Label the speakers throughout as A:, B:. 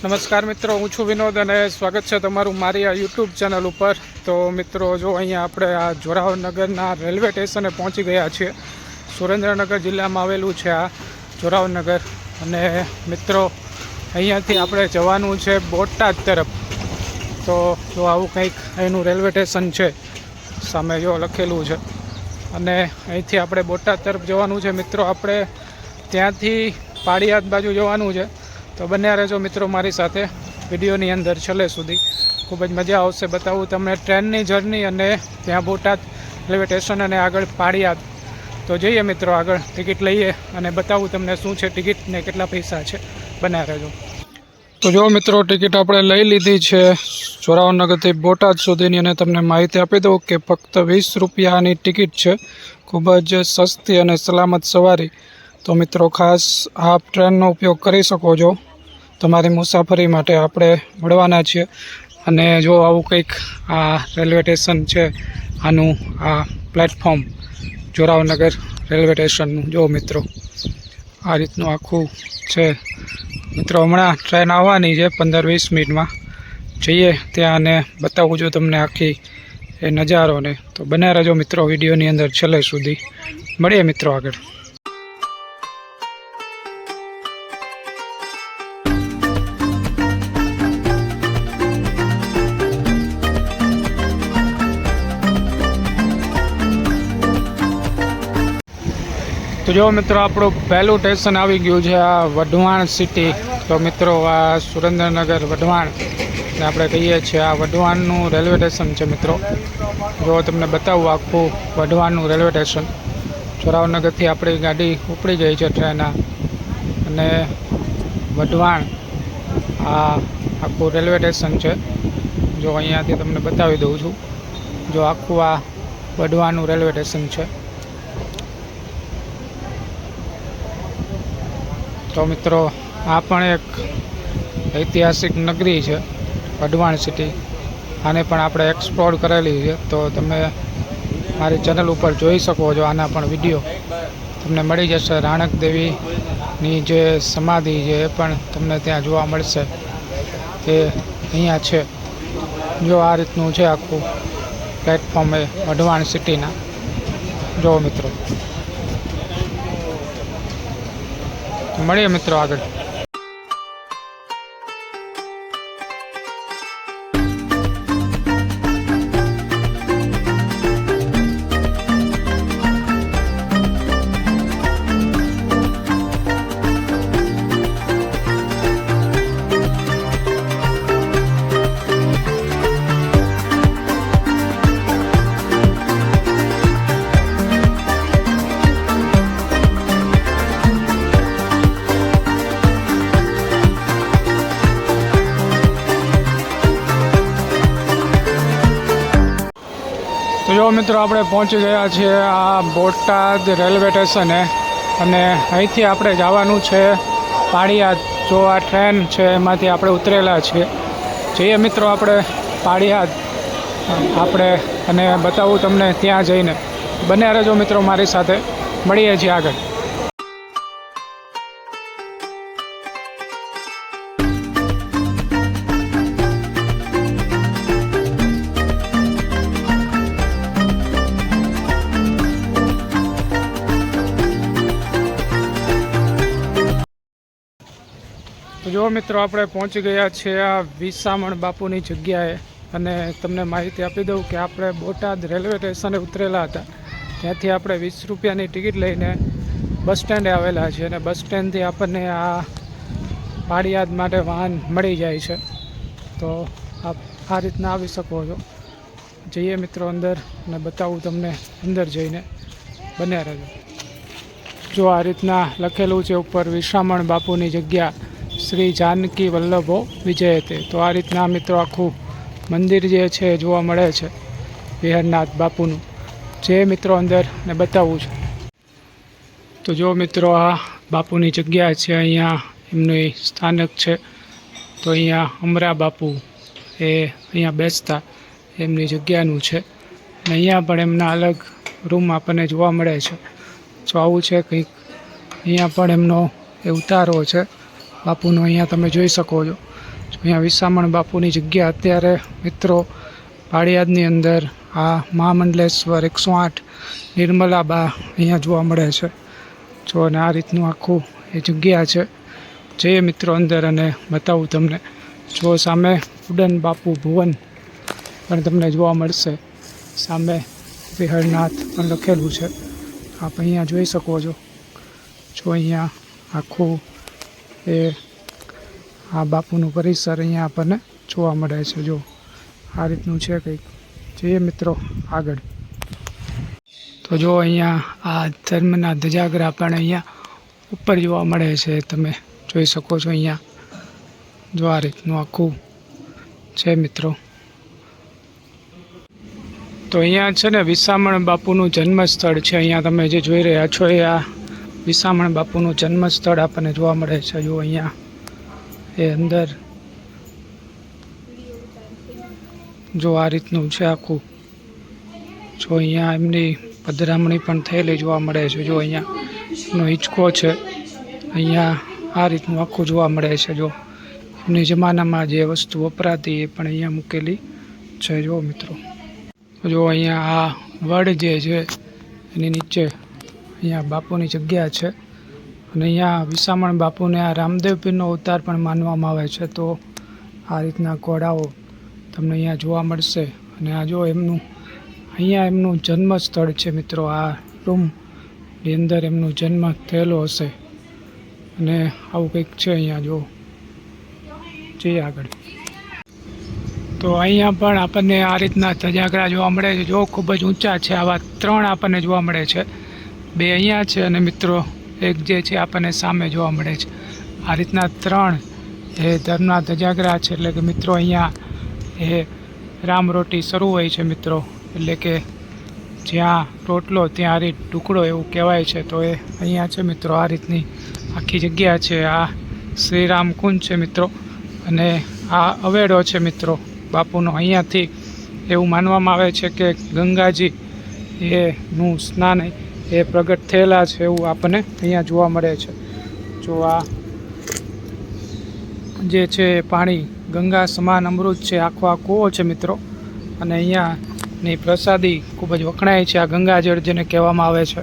A: નમસ્કાર મિત્રો, હું છું વિનોદ અને સ્વાગત છે તમારું મારી આ યુટ્યુબ ચેનલ ઉપર। તો મિત્રો, જો અહીંયા આપણે આ જોરાવનગરના રેલવે સ્ટેશને પહોંચી ગયા છીએ। સુરેન્દ્રનગર જિલ્લામાં આવેલું છે આ જોરાવનગર। અને મિત્રો, અહીંયાથી આપણે જવાનું છે બોટાદ તરફ। તો જો આવું કંઈક અહીંનું રેલવે સ્ટેશન છે, સામે જો લખેલું છે। અને અહીંથી આપણે બોટાદ તરફ જવાનું છે મિત્રો। આપણે ત્યાંથી પાળિયાદ બાજુ જવાનું છે। તો બન્યા રહેજો મિત્રો મારી સાથે વિડીયોની અંદર છેલ્લે સુધી। ખૂબ જ મજા આવશે, બતાવું તમને ટ્રેનની જર્ની અને ત્યાં બોટાદ રેલવે સ્ટેશન અને આગળ પાળિયાદ। તો જઈએ મિત્રો આગળ, ટિકિટ લઈએ અને બતાવું તમને શું છે ટિકિટ ને કેટલા પૈસા છે। બન્યા રહેજો। તો જો મિત્રો, ટિકિટ આપણે લઈ લીધી છે જોરાવનગરથી બોટાદ સુધીની, અને તમને માહિતી આપી દઉં કે ફક્ત 20 રૂપિયાની ટિકિટ છે। ખૂબ જ સસ્તી અને સલામત સવારી। તો મિત્રો, ખાસ આ ટ્રેનનો ઉપયોગ કરી શકો છો તમારી મુસાફરી માટે। આપણે મળવાના છીએ। અને જો આવું કંઈક આ રેલવે સ્ટેશન છે, આનું આ પ્લેટફોર્મ જોરાવનગર રેલવે સ્ટેશનનું જો મિત્રો, આ રીતનું આખું છે મિત્રો। હમણાં ટ્રેન આવવાની છે 15-20 મિનિટમાં। જઈએ ત્યાં અને બતાવું છું તમને આખી એ નજારોને। તો બન્યા રહેજો મિત્રો વિડીયોની અંદર છેલ્લે સુધી। મળીએ મિત્રો આગળ। તો જો મિત્રો, આપણું પહેલું સ્ટેશન આવી ગયું છે આ વઢવાણ સિટી। તો મિત્રો, આ સુરેન્દ્રનગર વઢવાણ ને આપણે કહીએ છીએ, આ વઢવાણનું રેલવે સ્ટેશન છે મિત્રો। જો તમને બતાવું આખું વઢવાણનું રેલવે સ્ટેશન। જોરાવનગરથી આપણી ગાડી ઉપડી ગઈ છે ટ્રેન, અને વઢવાણ આ આખું રેલવે સ્ટેશન છે। જો અહીંયાથી તમને બતાવી દઉં છું, જો આખું આ વઢવાણનું રેલવે સ્ટેશન છે। તો મિત્રો, આ પણ એક ઐતિહાસિક નગરી છે વઢવાણ સિટી। આને પણ આપણે એક્સપ્લોર કરેલી છે। તો તમે મારી ચેનલ ઉપર જોઈ શકો છો, આના પણ વિડીયો તમને મળી જશે। રાણક દેવીની જે સમાધિ છે એ પણ તમને ત્યાં જોવા મળશે, તે અહીંયા છે। જો આ રીતનું છે આખું પ્લેટફોર્મ એ વઢવાણ સિટીના। જો મિત્રો, મળીએ મિત્રો આગળ। તો જો મિત્રો, આપણે પહોંચી ગયા છીએ આ બોટાદ રેલવે સ્ટેશને। અને અહીંથી આપણે જવાનું છે પાળિયાદ। જો આ ટ્રેન છે એમાંથી આપણે ઉતરેલા છીએ। જઈએ મિત્રો આપણે પાળિયાદ આપણે, અને બતાવું તમને ત્યાં જઈને। બન્યા રહેજો મિત્રો મારી સાથે, મળીએ છીએ આગળ। તો જો મિત્રો, આપણે પહોંચી ગયા છીએ આ વિસામણ બાપુની જગ્યાએ। અને તમને માહિતી આપી દઉં કે આપણે બોટાદ રેલવે સ્ટેશને ઉતરેલા હતા, ત્યાંથી આપણે 20 રૂપિયાની ટિકિટ લઈને બસ સ્ટેન્ડે આવેલા છીએ। અને બસ સ્ટેન્ડથી આપણને આ પાળિયાદ માટે વાહન મળી જાય છે। તો આપ આ રીતના આવી શકો છો। જઈએ મિત્રો અંદર અને બતાવું તમને અંદર જઈને। બન્યા રહેજો। જો આ રીતના લખેલું છે ઉપર, વિસામણ બાપુની જગ્યા, શ્રી જાનકી વલ્લભો વિજયતે। તો આ રીતના મિત્રો આખું મંદિર જે છે જોવા મળે છે વિહરનાથ બાપુનું, જે મિત્રો અંદર ને બતાવું છું। તો જો મિત્રો, આ બાપુની જગ્યા છે, અહીંયા એમનું સ્થાનક છે। તો અહીંયા અમરા બાપુ એ અહીંયા બેસતા એમની જગ્યાનું છે। અને અહીંયા પણ એમના અલગ રૂમ આપણને જોવા મળે છે। તો આવું છે કંઈક। અહીંયા પણ એમનો એ ઉતારો છે બાપુનો, અહીંયા તમે જોઈ શકો છો। અહીંયા વિસામણ બાપુની જગ્યા અત્યારે મિત્રો પાળિયાદની અંદર આ મહામંડલેશ્વર 108 નિર્મલાબા અહીંયા જોવા મળે છે. જો અને આ રીતનું આખું એ જગ્યા છે. જઈએ મિત્રો અંદર અને બતાવું તમને. જો સામે ઉડન બાપુ ભુવન પણ તમને જોવા મળશે. સામે વિહળનાથ પણ લખેલું છે. આપ અહીંયા જોઈ શકો છો. જો અહીંયા આખું એ આ બાપુનું પરિસર અહીંયા આપણને જોવા મળે છે. જો આ રીતનું છે કંઈક. જઈએ મિત્રો આગળ. તો જો અહીંયા આ ધર્મના ધજાગરા પણ અહીંયા ઉપર જોવા મળે છે. તમે જોઈ શકો છો અહીંયા. જો આ રીતનું આખું છે મિત્રો. તો અહીંયા છે ને વિસામણ બાપુનું જન્મસ્થળ છે. અહીંયા તમે જે જોઈ રહ્યા છો એ આ વિસામણ બાપુનું જન્મસ્થળ આપણને જોવા મળે છે. જો અહીંયા એ અંદર જો આ રીતનું છે આખું. જો અહીંયા એમની પધરામણી પણ થયેલી જોવા મળે છે. જો અહીંયા એનો હિંચકો છે. અહીંયા આ રીતનું આખું જોવા મળે છે. જો એમની જમાનામાં જે વસ્તુ વપરાતી એ પણ અહીંયા મૂકેલી છે. જો મિત્રો જો અહીંયા આ વડ જે છે એની નીચે અહીંયા બાપુની જગ્યા છે. અને અહીંયા વિસામણ બાપુને આ રામદેવ પીરનો અવતાર પણ માનવામાં આવે છે. તો આ રીતના ઘોડાઓ તમને અહીંયા જોવા મળશે. અને આ જો અહીંયા એમનું જન્મ સ્થળ છે મિત્રો. આ રૂમની અંદર એમનો જન્મ થયેલો હશે. અને આવું કંઈક છે અહીંયા. જો જઈએ આગળ. તો અહીંયા પણ આપણને આ રીતના ધજાગરા જોવા મળે છે. જો ખૂબ જ ઊંચા છે. આવા 3 આપણને જોવા મળે છે. 2 અહીંયા છે અને મિત્રો એક જે છે આપણને સામે જોવા મળે છે. આ રીતના 3 એ ધર્મના ધજાગરા છે. એટલે કે મિત્રો અહીંયા એ રામરોટી શરૂ હોય છે મિત્રો. એટલે કે જ્યાં રોટલો ત્યાં આ રીત ટુકડો એવું કહેવાય છે. તો એ અહીંયા છે મિત્રો. આ રીતની આખી જગ્યા છે. આ શ્રીરામ કુંજ છે મિત્રો. અને આ અવેડો છે મિત્રો બાપુનો. અહીંયાથી એવું માનવામાં આવે છે કે ગંગાજી એનું સ્નાન એ પ્રગટ થયેલા છે એવું આપણને અહીંયા જોવા મળે છે. જો આ જે છે પાણી ગંગા સમાન અમૃત છે. આખો આ કૂવો છે મિત્રો. અને અહીંયાની પ્રસાદી ખૂબ જ વખણાય છે. આ ગંગાજળ જેને કહેવામાં આવે છે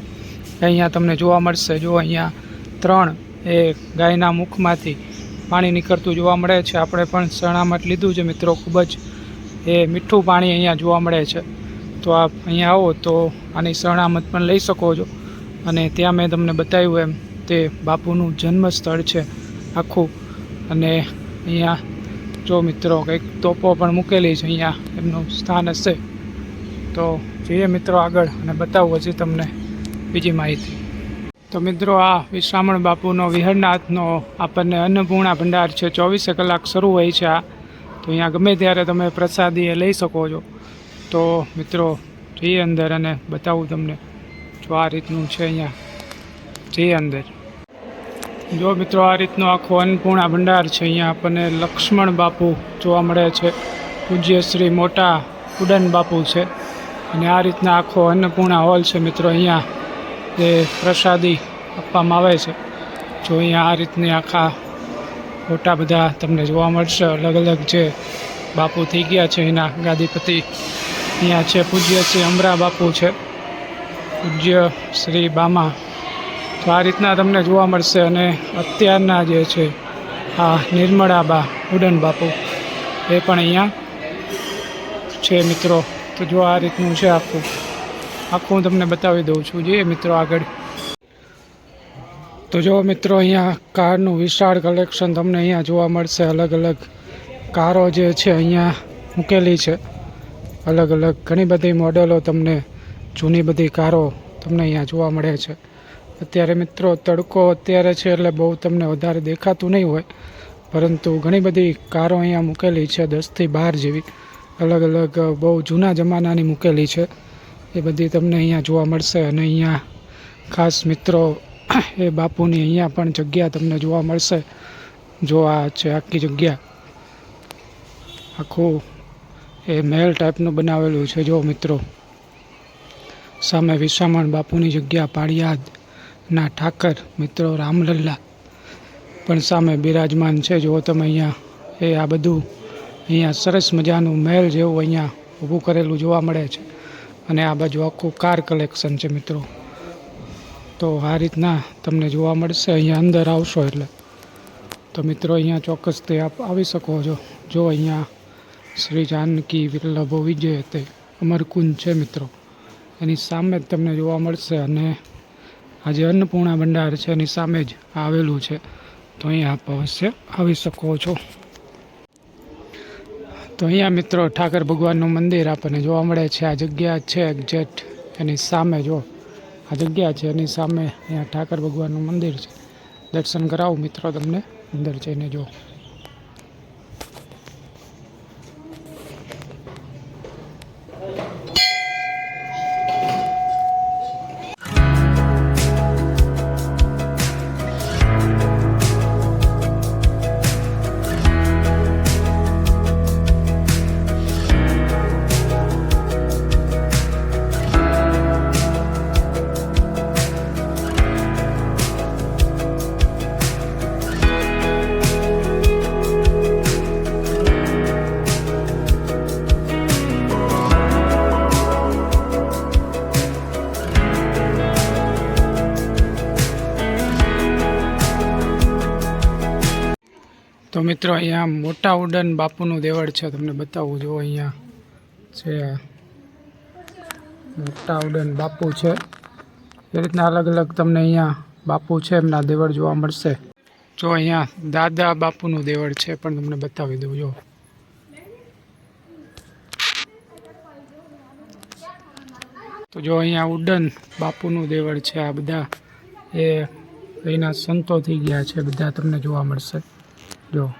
A: અહીંયા તમને જોવા મળશે. જો અહીંયા 3 એ ગાયના મુખમાંથી પાણી નીકળતું જોવા મળે છે. આપણે પણ શરણામત લીધું છે મિત્રો. ખૂબ જ એ મીઠું પાણી અહીંયા જોવા મળે છે. તો આપ અહીંયા આવો તો આની શરણામત પણ લઈ શકો છો. અને ત્યાં મેં તમને બતાવ્યું એમ તે બાપુનું જન્મસ્થળ છે આખું. અને અહીંયા જો મિત્રો કંઈક તોપો પણ મૂકેલી છે. અહીંયા એમનું સ્થાન હશે. તો જઈએ મિત્રો આગળ અને બતાવું હજી તમને બીજી માહિતી. તો મિત્રો આ વિસામણ બાપુનો વિહળનાથનો આપણને અન્નપૂર્ણા ભંડાર છે. 24 કલાક શરૂ હોય છે આ. તો અહીંયા ગમે ત્યારે તમે પ્રસાદી એ લઈ શકો છો. તો મિત્રો જઈએ અંદર અને બતાવું તમને. જો આ રીતનું છે અહીંયા. જઈએ અંદર. જો મિત્રો આ રીતનો આખો અન્નપૂર્ણા ભંડાર છે. અહીંયા આપણને લક્ષ્મણ બાપુ જોવા મળે છે. પૂજ્ય શ્રી મોટા ઉડન બાપુ છે. અને આ રીતના આખો અન્નપૂર્ણા હોલ છે મિત્રો. અહીંયા જે પ્રસાદી આપવામાં આવે છે. જો અહીંયા આ રીતની આખા મોટા બધા તમને જોવા મળશે. અલગ અલગ જે બાપુ થઈ ગયા છે એના ગાદીપતિ અહીંયા છે. પૂજ્ય શ્રી અમરા બાપુ છે. પૂજ્ય શ્રી બામા. તો આ રીતના તમને જોવા મળશે. અને અત્યારના જે છે આ નિર્મળાબા ઉડન બાપુ એ પણ અહીંયા છે મિત્રો. તો જો આ રીતનું છે આખું હું તમને બતાવી દઉં છું. જોઈએ મિત્રો આગળ. તો જો મિત્રો અહીંયા કારનું વિશાળ કલેક્શન તમને અહીંયા જોવા મળશે. અલગ અલગ કારો જે છે અહીંયા મૂકેલી છે. અલગ અલગ ઘણી બધી મોડેલો તમને જૂની બધી કારો તમને અહીંયા જોવા મળે છે. અત્યારે મિત્રો તડકો અત્યારે છે એટલે બહુ તમને વધારે દેખાતું નહીં હોય. પરંતુ ઘણી બધી કારો અહીંયા મૂકેલી છે. 10 થી 12 જેવી અલગ અલગ બહુ જૂના જમાનાની મૂકેલી છે. એ બધી તમને અહીંયા જોવા મળશે. અને અહીંયા ખાસ મિત્રો એ બાપુની અહીંયા પણ જગ્યા તમને જોવા મળશે. જો આ છે આખી જગ્યા. આખું એ મહેલ ટાઈપનું બનાવેલું છે. જો મિત્રો સામે વિસામણ બાપુની જગ્યા. પાળિયાદના ઠાકર મિત્રો રામલલ્લા પણ સામે બિરાજમાન છે. જો તમે અહીંયા એ આ બધું અહીંયા સરસ મજાનું મહેલ જેવું અહીંયા ઊભું કરેલું જોવા મળે છે. અને આ બાજુ આખું કાર કલેક્શન છે મિત્રો. તો આ રીતના તમને જોવા મળશે અહીંયા અંદર આવશો એટલે. તો મિત્રો અહીંયા ચોક્કસથી આપ આવી શકો છો. જો અહીંયા શ્રી જાનકી વલ્લભો વિજય તે અમરકુંજ છે મિત્રો, એની સામે જ તમને જોવા મળશે. અને આ જે અન્નપૂર્ણા ભંડાર છે એની સામે જ આવેલું છે. તો અહીંયા આપ અવશ્ય આવી શકો છો. તો અહીંયા મિત્રો ઠાકર ભગવાનનું મંદિર આપણને જોવા મળે છે. આ જગ્યા છે એક્ઝેક્ટ એની સામે. જો આ જગ્યા છે એની સામે અહીંયા ઠાકર ભગવાનનું મંદિર છે. દર્શન કરાવું મિત્રો તમને અંદર જઈને. જો તો મિત્રો અહીંયા મોટા ઉડન બાપુનું દેવળ છે, તમને બતાવું. જો અહીંયા છે મોટા ઉડન બાપુ છે. એ રીતના અલગ અલગ તમને અહીંયા બાપુ છે એમના દેવળ જોવા મળશે. જો અહીંયા દાદા બાપુનું દેવળ છે પણ તમને બતાવી દઉં. જો તો જો અહીંયા ઉડન બાપુનું દેવળ છે. આ બધા એ એના સંતો થઈ ગયા છે બધા તમને જોવા મળશે. જો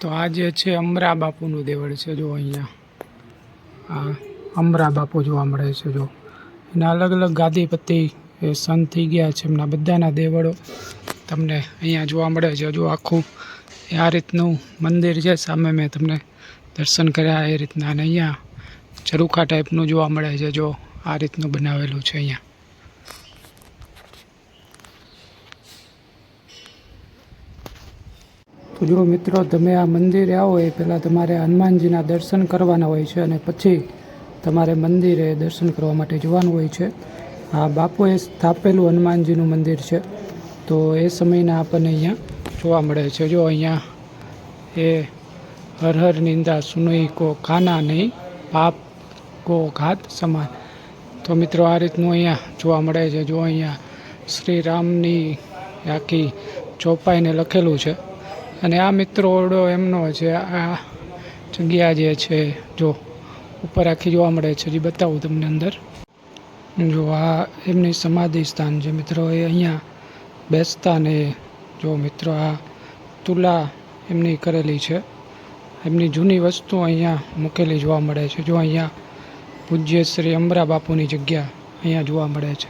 A: તો આ જે છે અમરા બાપુનું દેવળ છે. જો અહીંયા આ અમરા બાપુ જોવા મળે છે. જો એના અલગ અલગ ગાદીપતિ એ સંત થઈ ગયા છે, એમના બધાના દેવળો તમને અહીંયા જોવા મળે છે. જો આખું આ રીતનું મંદિર છે સામે મેં તમને દર્શન કર્યા એ રીતના. અને અહીંયા ઝરૂખા ટાઈપનું જોવા મળે છે. જો આ રીતનું બનાવેલું છે અહીંયા. તો જો મિત્રો તમે આ મંદિરે આવો એ પહેલાં તમારે હનુમાનજીના દર્શન કરવાના હોય છે અને પછી તમારે મંદિરે દર્શન કરવા માટે જવાનું હોય છે. આ બાપુએ સ્થાપેલું હનુમાનજીનું મંદિર છે. તો એ સમયના આપણને અહીંયા જોવા મળે છે. જો અહીંયા એ હર હર નિંદા સુનઈ કો ખાના નહીં, પાપ કો ઘાત સમાન. તો મિત્રો આ રીતનું અહીંયા જોવા મળે છે. જો અહીંયા શ્રી રામની આખી ચોપાઈને લખેલું છે. અને આ મિત્રો ઓરડો એમનો છે. આ જગ્યા જે છે જો ઉપર આખી જોવા મળે છે. જે બતાવું તમને અંદર. જો આ એમની સમાધિ સ્થાન છે મિત્રો. એ અહીંયા બેસતા ને જો મિત્રો આ તુલા એમની કરેલી છે. એમની જૂની વસ્તુ અહીંયા મૂકેલી જોવા મળે છે. જો અહીંયા પૂજ્ય શ્રી અમરા બાપુની જગ્યા અહીંયા જોવા મળે છે.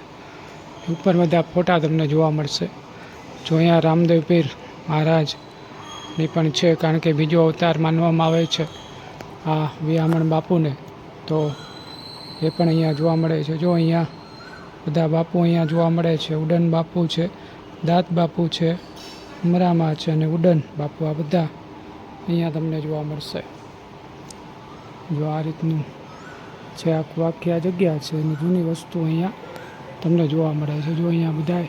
A: ઉપર બધા ફોટા તમને જોવા મળશે. જો અહીંયા રામદેવ પીર મહારાજની પણ છે, કારણ કે બીજો અવતાર માનવામાં આવે છે આ વિયામણ બાપુને. તો એ પણ અહીંયા જોવા મળે છે. જો અહીંયા બધા બાપુ અહીંયા જોવા મળે છે. ઉડન બાપુ છે, દાંત બાપુ છે, અમરામાં છે અને ઉડન બાપુ. આ બધા અહીંયા તમને જોવા મળશે. જો આ રીતનું છે આખી આ જગ્યા છે. એની જૂની વસ્તુ અહીંયા તમને જોવા મળે છે. જો અહીંયા બધા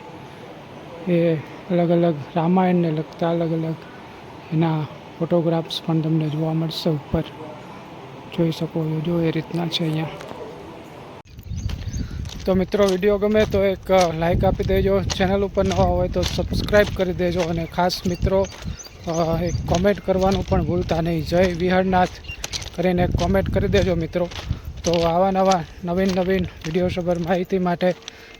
A: એ અલગ અલગ રામાયણને લગતા અલગ અલગ એના ફોટોગ્રાફ્સ પણ તમને જોવા મળશે. ઉપર જોઈ શકો છો. જો એ રીતના છે અહીંયા. તો મિત્રો વિડીયો ગમે તો એક લાઈક આપી દેજો. ચેનલ ઉપર નવા હોય તો સબસ્ક્રાઈબ કરી દેજો. અને ખાસ મિત્રો એક કોમેન્ટ કરવાનું પણ ભૂલતા નહીં. જય વિહળનાથ કરીને કોમેન્ટ કરી દેજો મિત્રો. તો આવા નવીન વિડીયો સભર માહિતી માટે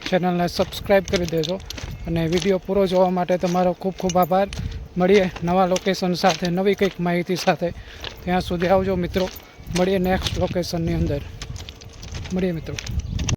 A: ચેનલને સબસ્ક્રાઈબ કરી દેજો. અને વિડીયો પૂરો જોવા માટે તમારો ખૂબ ખૂબ આભાર. મળીએ નવા લોકેશન સાથે, નવી કંઈક માહિતી સાથે. ત્યાં સુધી આવજો મિત્રો. મળીએ નેક્સ્ટ લોકેશનની અંદર. મળીએ મિત્રો.